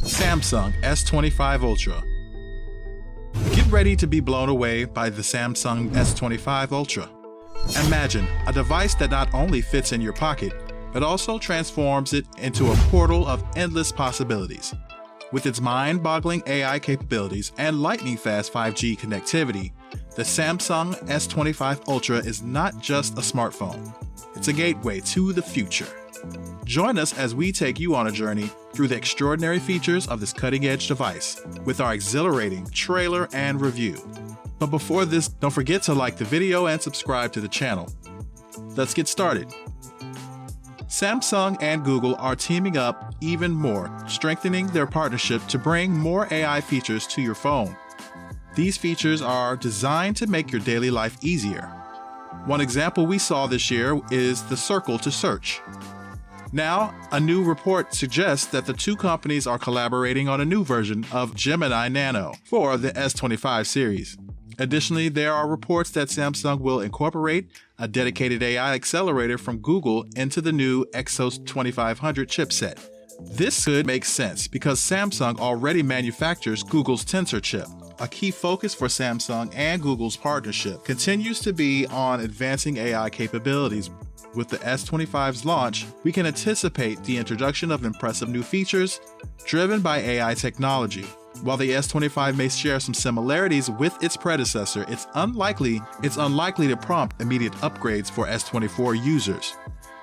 Samsung S25 Ultra. Get ready to be blown away by the Samsung S25 Ultra. Imagine a device that not only fits in your pocket, but also transforms it into a portal of endless possibilities. With its mind-boggling AI capabilities and lightning-fast 5G connectivity, the Samsung S25 Ultra is not just a smartphone. It's a gateway to the future. Join us as we take you on a journey through the extraordinary features of this cutting-edge device with our exhilarating trailer and review. But before this, don't forget to like the video and subscribe to the channel. Let's get started. Samsung and Google are teaming up even more, strengthening their partnership to bring more AI features to your phone. These features are designed to make your daily life easier. One example we saw this year is the circle to search. Now, a new report suggests that the two companies are collaborating on a new version of Gemini Nano for the S25 series. Additionally, there are reports that Samsung will incorporate a dedicated AI accelerator from Google into the new s2500 chipset. This could make sense because Samsung already manufactures Google's Tensor chip. A key focus for Samsung and Google's partnership continues to be on advancing AI capabilities. With the S25's launch, we can anticipate the introduction of impressive new features driven by AI technology. While the S25 may share some similarities with its predecessor, it's unlikely to prompt immediate upgrades for S24 users.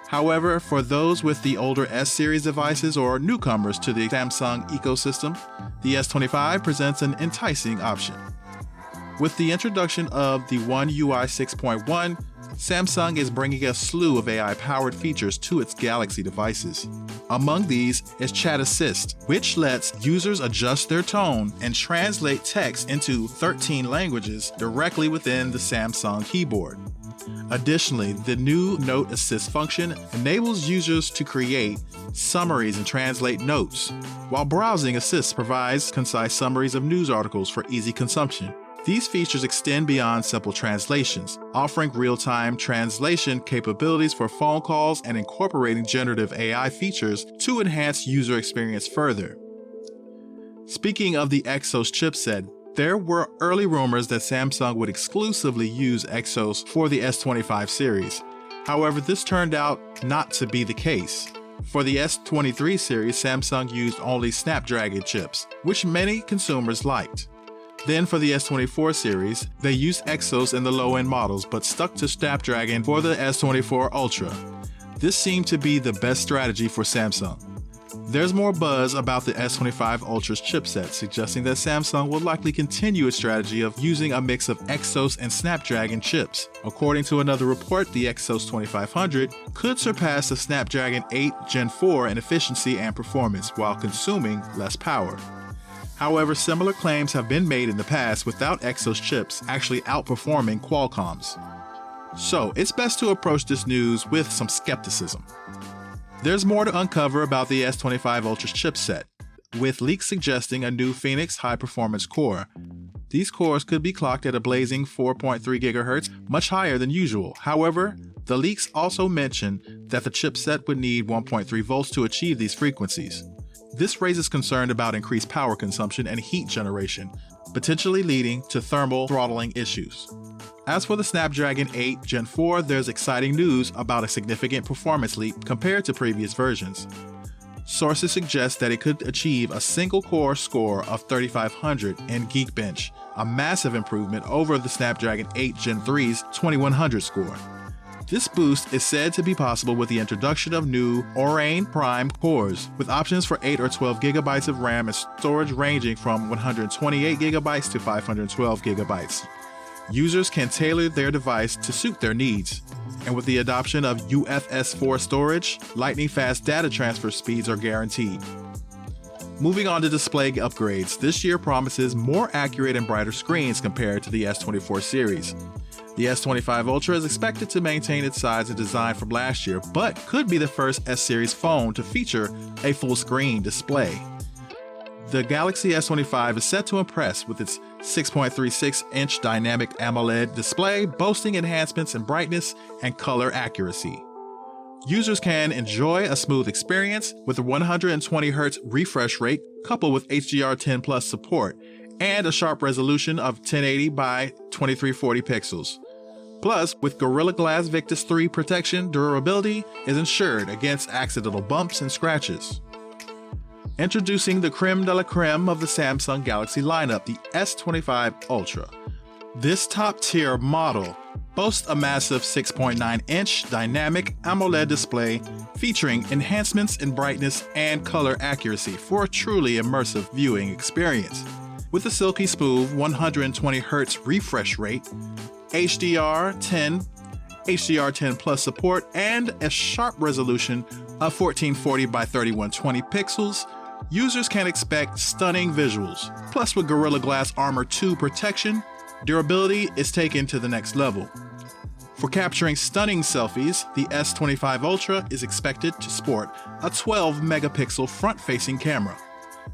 However, for those with the older S-series devices or newcomers to the Samsung ecosystem, the S25 presents an enticing option. With the introduction of the One UI 6.1, Samsung is bringing a slew of AI-powered features to its Galaxy devices. Among these is Chat Assist, which lets users adjust their tone and translate text into 13 languages directly within the Samsung keyboard. Additionally, the new Note Assist function enables users to create summaries and translate notes, while Browsing Assist provides concise summaries of news articles for easy consumption. These features extend beyond simple translations, offering real-time translation capabilities for phone calls and incorporating generative AI features to enhance user experience further. Speaking of the Exos chipset, there were early rumors that Samsung would exclusively use Exos for the S25 series. However, this turned out not to be the case. For the S23 series, Samsung used only Snapdragon chips, which many consumers liked. Then for the S24 series, they used Exos in the low-end models but stuck to Snapdragon for the S24 Ultra. This seemed to be the best strategy for Samsung. There's more buzz about the S25 Ultra's chipset, suggesting that Samsung will likely continue its strategy of using a mix of Exos and Snapdragon chips. According to another report, the Exos 2500 could surpass the Snapdragon 8 Gen 4 in efficiency and performance while consuming less power. However, similar claims have been made in the past without Exos chips actually outperforming Qualcomm's. So, it's best to approach this news with some skepticism. There's more to uncover about the S25 Ultra's chipset, with leaks suggesting a new Phoenix high-performance core. These cores could be clocked at a blazing 4.3 GHz, much higher than usual. However, the leaks also mention that the chipset would need 1.3 volts to achieve these frequencies. This raises concern about increased power consumption and heat generation, potentially leading to thermal throttling issues. As for the Snapdragon 8 Gen 4, there's exciting news about a significant performance leap compared to previous versions. Sources suggest that it could achieve a single-core score of 3500 in Geekbench, a massive improvement over the Snapdragon 8 Gen 3's 2100 score. This boost is said to be possible with the introduction of new Orin Prime cores, with options for 8 or 12 GB of RAM and storage ranging from 128 GB to 512 GB. Users can tailor their device to suit their needs, and with the adoption of UFS 4 storage, lightning-fast data transfer speeds are guaranteed. Moving on to display upgrades, this year promises more accurate and brighter screens compared to the S24 series. The S25 Ultra is expected to maintain its size and design from last year, but could be the first S-series phone to feature a full-screen display. The Galaxy S25 is set to impress with its 6.36-inch dynamic AMOLED display, boasting enhancements in brightness and color accuracy. Users can enjoy a smooth experience with a 120Hz refresh rate coupled with HDR10 Plus support and a sharp resolution of 1080 by 2340 pixels. Plus, with Gorilla Glass Victus 3 protection, durability is ensured against accidental bumps and scratches. Introducing the creme de la creme of the Samsung Galaxy lineup, the S25 Ultra. This top-tier model boasts a massive 6.9-inch dynamic AMOLED display featuring enhancements in brightness and color accuracy for a truly immersive viewing experience. With a silky smooth 120Hz refresh rate, HDR10 Plus support, and a sharp resolution of 1440 by 3120 pixels, users can expect stunning visuals. Plus, with Gorilla Glass Armor 2 protection, durability is taken to the next level. For capturing stunning selfies, the S25 Ultra is expected to sport a 12-megapixel front-facing camera.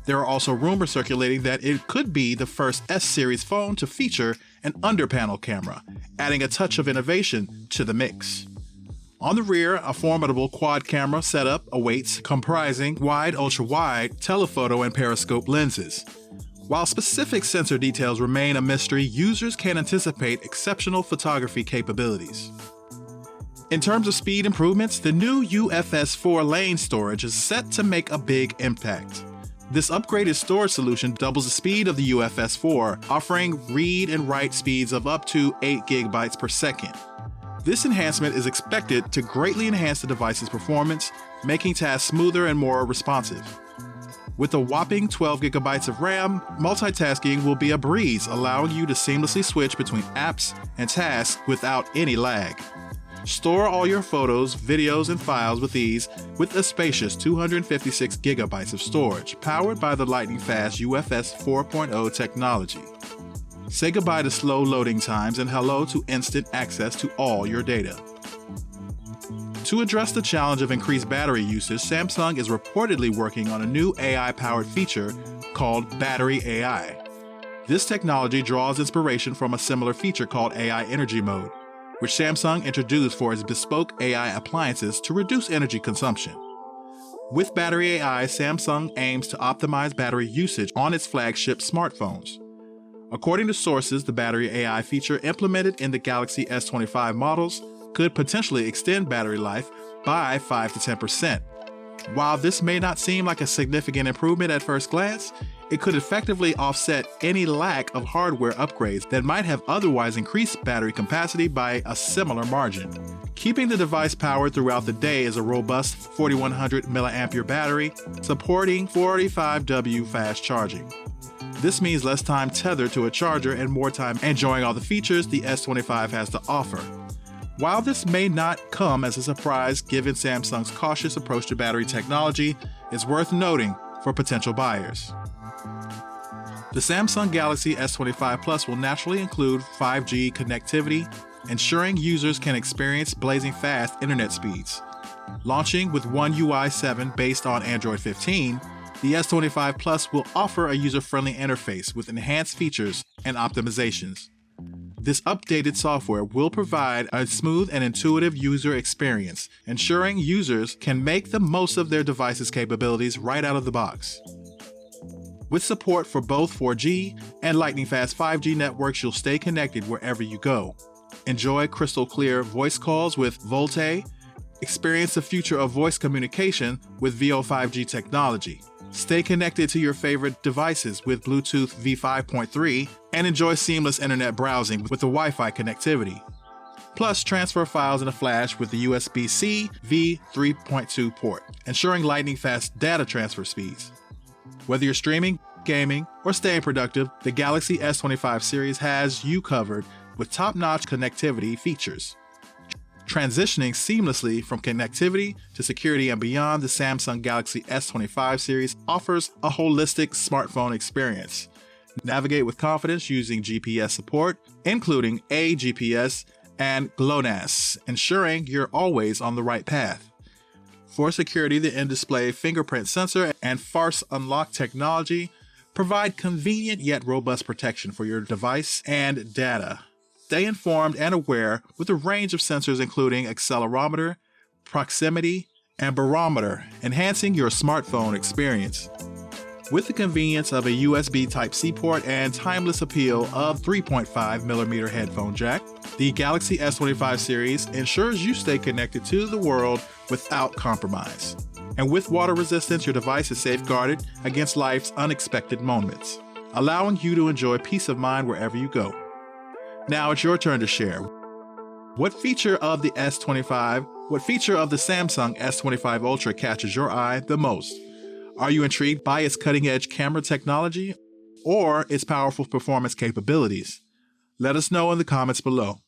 There are also rumors circulating that it could be the first S-series phone to feature an under-panel camera, adding a touch of innovation to the mix. On the rear, a formidable quad-camera setup awaits, comprising wide, ultra-wide, telephoto, and periscope lenses. While specific sensor details remain a mystery, users can anticipate exceptional photography capabilities. In terms of speed improvements, the new UFS 4-lane storage is set to make a big impact. This upgraded storage solution doubles the speed of the UFS 4, offering read and write speeds of up to 8 GB per second. This enhancement is expected to greatly enhance the device's performance, making tasks smoother and more responsive. With a whopping 12 GB of RAM, multitasking will be a breeze, allowing you to seamlessly switch between apps and tasks without any lag. Store all your photos, videos, and files with ease with a spacious 256 GB of storage, powered by the lightning-fast UFS 4.0 technology. Say goodbye to slow loading times and hello to instant access to all your data. To address the challenge of increased battery usage, Samsung is reportedly working on a new AI-powered feature called Battery AI. This technology draws inspiration from a similar feature called AI Energy Mode, which Samsung introduced for its bespoke AI appliances to reduce energy consumption. With Battery AI, Samsung aims to optimize battery usage on its flagship smartphones. According to sources, the Battery AI feature implemented in the Galaxy S25 models could potentially extend battery life by 5 to 10%. While this may not seem like a significant improvement at first glance, it could effectively offset any lack of hardware upgrades that might have otherwise increased battery capacity by a similar margin. Keeping the device powered throughout the day is a robust 4100 mAh battery supporting 45W fast charging. This means less time tethered to a charger and more time enjoying all the features the S25 has to offer. While this may not come as a surprise given Samsung's cautious approach to battery technology, it's worth noting for potential buyers. The Samsung Galaxy S25 Plus will naturally include 5G connectivity, ensuring users can experience blazing fast internet speeds. Launching with One UI 7 based on Android 15, the S25 Plus will offer a user-friendly interface with enhanced features and optimizations. This updated software will provide a smooth and intuitive user experience, ensuring users can make the most of their device's capabilities right out of the box. With support for both 4G and lightning-fast 5G networks, you'll stay connected wherever you go. Enjoy crystal-clear voice calls with Volte. Experience the future of voice communication with VO 5G technology. Stay connected to your favorite devices with Bluetooth V5.3 and enjoy seamless internet browsing with the Wi-Fi connectivity. Plus, transfer files in a flash with the USB-C V3.2 port, ensuring lightning-fast data transfer speeds. Whether you're streaming, gaming, or staying productive, the Galaxy S25 series has you covered with top-notch connectivity features. Transitioning seamlessly from connectivity to security and beyond, the Samsung Galaxy S25 series offers a holistic smartphone experience. Navigate with confidence using GPS support, including AGPS and GLONASS, ensuring you're always on the right path. For security, the in-display fingerprint sensor and Farce Unlock technology provide convenient yet robust protection for your device and data. Stay informed and aware with a range of sensors including accelerometer, proximity, and barometer, enhancing your smartphone experience. With the convenience of a USB Type-C port and timeless appeal of 3.5mm headphone jack, the Galaxy S25 series ensures you stay connected to the world without compromise. And with water resistance, your device is safeguarded against life's unexpected moments, allowing you to enjoy peace of mind wherever you go. Now it's your turn to share. What feature of the Samsung S25 Ultra catches your eye the most? Are you intrigued by its cutting-edge camera technology or its powerful performance capabilities? Let us know in the comments below.